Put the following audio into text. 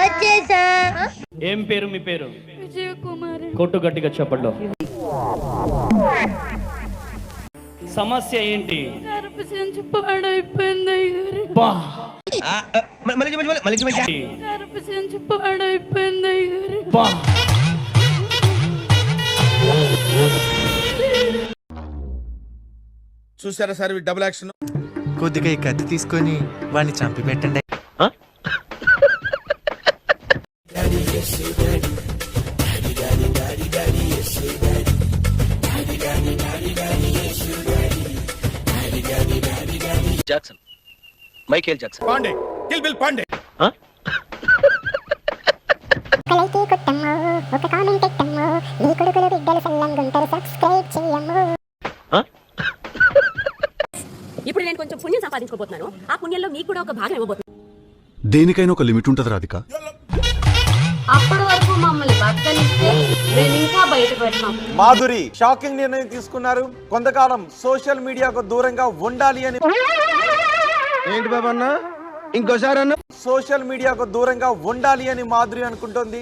వచ్చేసా. ఏం పేరు మీ పేరు? విజయకుమారి. కొట్టు గట్టిగా చెప్పండి. సమస్య ఏంటి? గర్భసంచి పాడైపోయింది అయ్యారు. గర్భసంచి పాడైపోయింది అయ్యారు. చూసారా సార్ డబుల్ యాక్షన్. కొద్దిగా ఈ కత్తి తీసుకొని వాడిని చంపి పెట్టండి. Jackson, Michael Jackson, Pandey, kill bill Pandey. ఒకలైతే కొట్టమ్మో, ఒక కామెంట్ పెట్టమ్మో, నీ కొడుకులు బిడ్డలు సల్లంగుంటారు, సబ్స్క్రైబ్ చెయ్యమ్మో. ఇప్పుడు నేను కొంచెం పుణ్యం సంపాదించుకోబోతున్నాను. ఆ పుణ్యంలో మీకు కూడా ఒక భాగం ఇవ్వబోతున్నాను. దేనికైనా ఒక లిమిట్ ఉంటది రాధిక. అప్పటి వరకు మమ్మల్ని బతకనిస్తే మేము ఇంకా బయటపడతాం. మాధురి షాకింగ్ నిర్ణయం తీసుకున్నారు. కొంతకాలం సోషల్ మీడియాకు దూరంగా ఉండాలి అని. ఏంటి బాబన్న ఇంకోసారి అన్న? సోషల్ మీడియాకు దూరంగా ఉండాలి అని మాధురి అనుకుంటోంది.